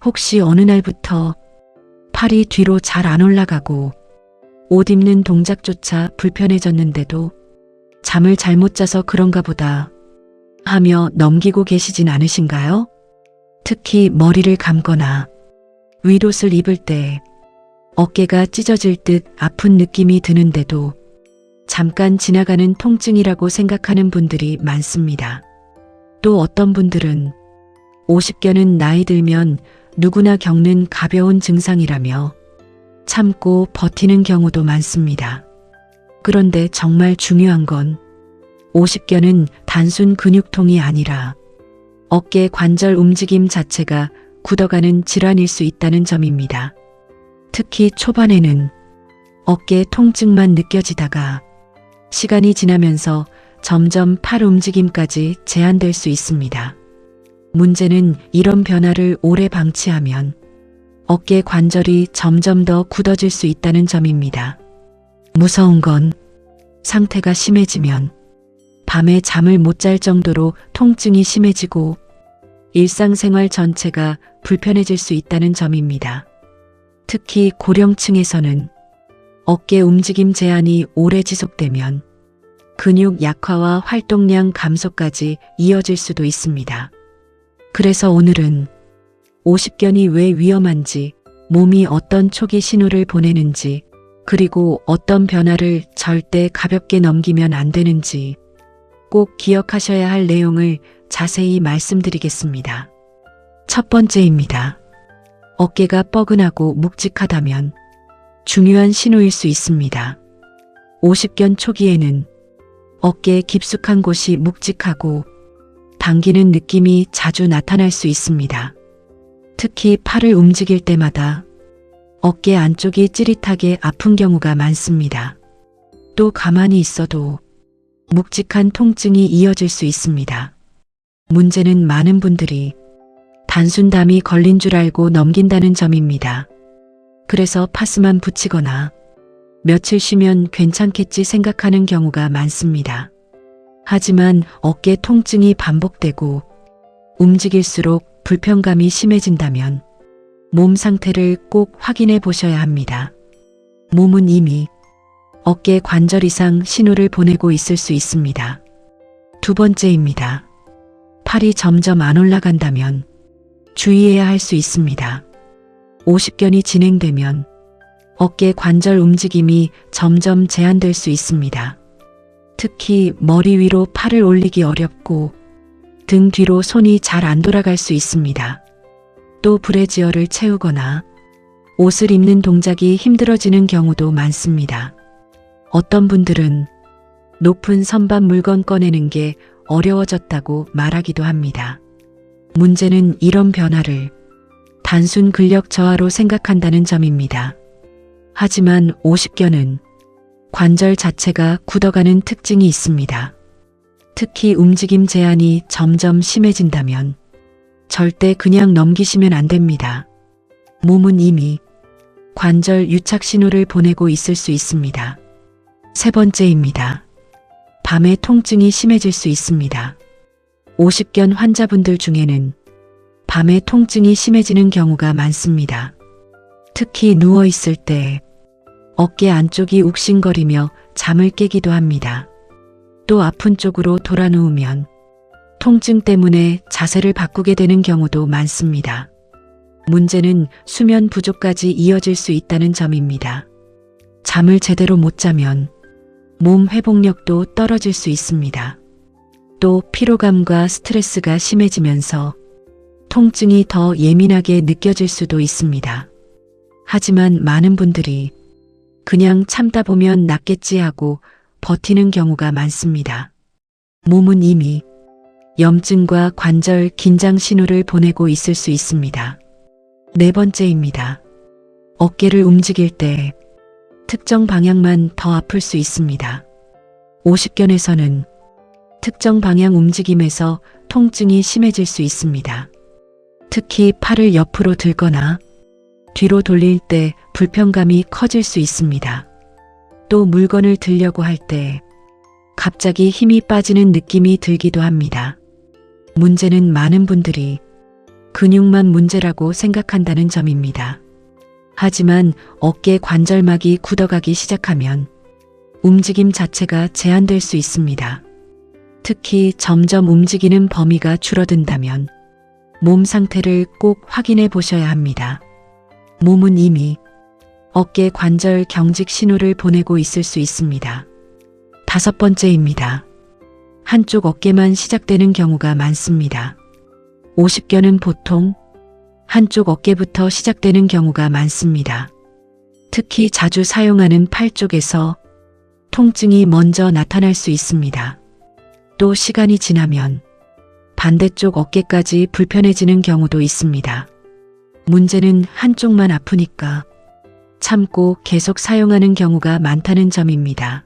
혹시 어느 날부터 팔이 뒤로 잘 안 올라가고 옷 입는 동작조차 불편해졌는데도 잠을 잘못 자서 그런가 보다 하며 넘기고 계시진 않으신가요? 특히 머리를 감거나 윗옷을 입을 때 어깨가 찢어질 듯 아픈 느낌이 드는데도 잠깐 지나가는 통증이라고 생각하는 분들이 많습니다. 또 어떤 분들은 50견은 나이 들면 누구나 겪는 가벼운 증상이라며 참고 버티는 경우도 많습니다. 그런데 정말 중요한 건 50견은 단순 근육통이 아니라 어깨 관절 움직임 자체가 굳어가는 질환일 수 있다는 점입니다. 특히 초반에는 어깨 통증만 느껴지다가 시간이 지나면서 점점 팔 움직임까지 제한될 수 있습니다. 문제는 이런 변화를 오래 방치하면 어깨 관절이 점점 더 굳어질 수 있다는 점입니다. 무서운 건 상태가 심해지면 밤에 잠을 못 잘 정도로 통증이 심해지고 일상생활 전체가 불편해질 수 있다는 점입니다. 특히 고령층에서는 어깨 움직임 제한이 오래 지속되면 근육 약화와 활동량 감소까지 이어질 수도 있습니다. 그래서 오늘은 50견이 왜 위험한지, 몸이 어떤 초기 신호를 보내는지, 그리고 어떤 변화를 절대 가볍게 넘기면 안 되는지 꼭 기억하셔야 할 내용을 자세히 말씀드리겠습니다. 첫 번째입니다. 어깨가 뻐근하고 묵직하다면 중요한 신호일 수 있습니다. 50견 초기에는 어깨 깊숙한 곳이 묵직하고 당기는 느낌이 자주 나타날 수 있습니다. 특히 팔을 움직일 때마다 어깨 안쪽이 찌릿하게 아픈 경우가 많습니다. 또 가만히 있어도 묵직한 통증이 이어질 수 있습니다. 문제는 많은 분들이 단순 담이 걸린 줄 알고 넘긴다는 점입니다. 그래서 파스만 붙이거나 며칠 쉬면 괜찮겠지 생각하는 경우가 많습니다. 하지만 어깨 통증이 반복되고 움직일수록 불편감이 심해진다면 몸 상태를 꼭 확인해 보셔야 합니다. 몸은 이미 어깨 관절 이상 신호를 보내고 있을 수 있습니다. 두 번째입니다. 팔이 점점 안 올라간다면 주의해야 할 수 있습니다. 50견이 진행되면 어깨 관절 움직임이 점점 제한될 수 있습니다. 특히 머리 위로 팔을 올리기 어렵고 등 뒤로 손이 잘 안 돌아갈 수 있습니다. 또 브래지어를 채우거나 옷을 입는 동작이 힘들어지는 경우도 많습니다. 어떤 분들은 높은 선반 물건 꺼내는 게 어려워졌다고 말하기도 합니다. 문제는 이런 변화를 단순 근력 저하로 생각한다는 점입니다. 하지만 50견은 관절 자체가 굳어가는 특징이 있습니다. 특히 움직임 제한이 점점 심해진다면 절대 그냥 넘기시면 안 됩니다. 몸은 이미 관절 유착 신호를 보내고 있을 수 있습니다. 세 번째입니다. 밤에 통증이 심해질 수 있습니다. 50견 환자분들 중에는 밤에 통증이 심해지는 경우가 많습니다. 특히 누워있을 때 어깨 안쪽이 욱신거리며 잠을 깨기도 합니다. 또 아픈 쪽으로 돌아 누우면 통증 때문에 자세를 바꾸게 되는 경우도 많습니다. 문제는 수면 부족까지 이어질 수 있다는 점입니다. 잠을 제대로 못 자면 몸 회복력도 떨어질 수 있습니다. 또 피로감과 스트레스가 심해지면서 통증이 더 예민하게 느껴질 수도 있습니다. 하지만 많은 분들이 그냥 참다 보면 낫겠지 하고 버티는 경우가 많습니다. 몸은 이미 염증과 관절 긴장 신호를 보내고 있을 수 있습니다. 네 번째입니다. 어깨를 움직일 때 특정 방향만 더 아플 수 있습니다. 50견에서는 특정 방향 움직임에서 통증이 심해질 수 있습니다. 특히 팔을 옆으로 들거나 뒤로 돌릴 때 불편감이 커질 수 있습니다. 또 물건을 들려고 할 때 갑자기 힘이 빠지는 느낌이 들기도 합니다. 문제는 많은 분들이 근육만 문제라고 생각한다는 점입니다. 하지만 어깨 관절막이 굳어가기 시작하면 움직임 자체가 제한될 수 있습니다. 특히 점점 움직이는 범위가 줄어든다면 몸 상태를 꼭 확인해 보셔야 합니다. 몸은 이미 어깨 관절 경직 신호를 보내고 있을 수 있습니다. 5번째입니다. 한쪽 어깨만 시작되는 경우가 많습니다. 50견은 보통 한쪽 어깨부터 시작되는 경우가 많습니다. 특히 자주 사용하는 팔 쪽에서 통증이 먼저 나타날 수 있습니다. 또 시간이 지나면 반대쪽 어깨까지 불편해지는 경우도 있습니다. 문제는 한쪽만 아프니까 참고 계속 사용하는 경우가 많다는 점입니다.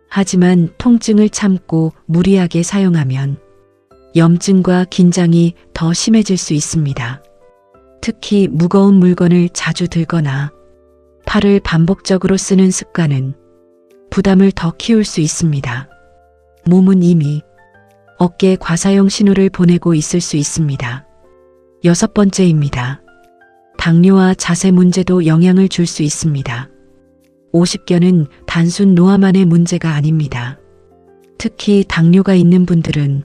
하지만 통증을 참고 무리하게 사용하면 염증과 긴장이 더 심해질 수 있습니다. 특히 무거운 물건을 자주 들거나 팔을 반복적으로 쓰는 습관은 부담을 더 키울 수 있습니다. 몸은 이미 어깨 과사용 신호를 보내고 있을 수 있습니다. 6번째입니다. 당뇨와 자세 문제도 영향을 줄 수 있습니다. 50견은 단순 노화만의 문제가 아닙니다. 특히 당뇨가 있는 분들은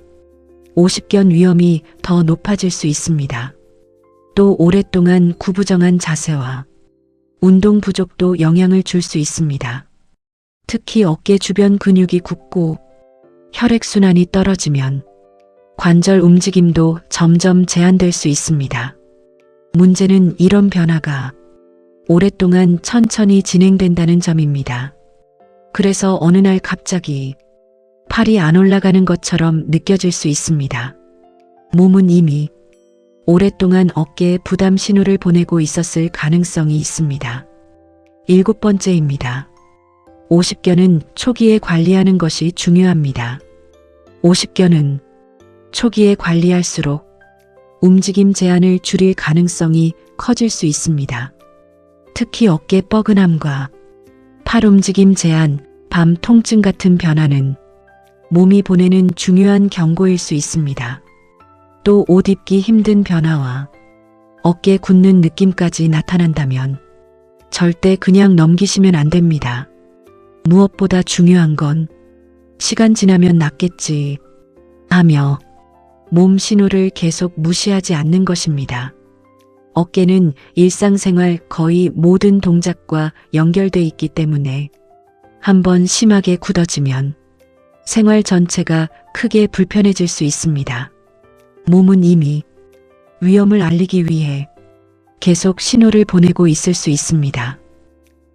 50견 위험이 더 높아질 수 있습니다. 또 오랫동안 구부정한 자세와 운동 부족도 영향을 줄 수 있습니다. 특히 어깨 주변 근육이 굳고 혈액순환이 떨어지면 관절 움직임도 점점 제한될 수 있습니다. 문제는 이런 변화가 오랫동안 천천히 진행된다는 점입니다. 그래서 어느 날 갑자기 팔이 안 올라가는 것처럼 느껴질 수 있습니다. 몸은 이미 오랫동안 어깨에 부담 신호를 보내고 있었을 가능성이 있습니다. 7번째입니다. 50견은 초기에 관리하는 것이 중요합니다. 50견은 초기에 관리할수록 움직임 제한을 줄일 가능성이 커질 수 있습니다. 특히 어깨 뻐근함과 팔 움직임 제한, 밤 통증 같은 변화는 몸이 보내는 중요한 경고일 수 있습니다. 또 옷 입기 힘든 변화와 어깨 굳는 느낌까지 나타난다면 절대 그냥 넘기시면 안 됩니다. 무엇보다 중요한 건 시간 지나면 낫겠지 하며 몸 신호를 계속 무시하지 않는 것입니다. 어깨는 일상생활 거의 모든 동작과 연결돼 있기 때문에 한번 심하게 굳어지면 생활 전체가 크게 불편해질 수 있습니다. 몸은 이미 위험을 알리기 위해 계속 신호를 보내고 있을 수 있습니다.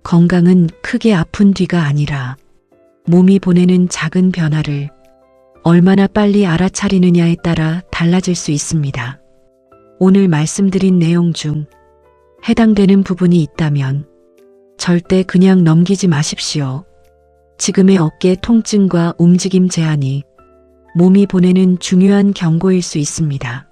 건강은 크게 아픈 뒤가 아니라 몸이 보내는 작은 변화를 얼마나 빨리 알아차리느냐에 따라 달라질 수 있습니다. 오늘 말씀드린 내용 중 해당되는 부분이 있다면 절대 그냥 넘기지 마십시오. 지금의 어깨 통증과 움직임 제한이 몸이 보내는 중요한 경고일 수 있습니다.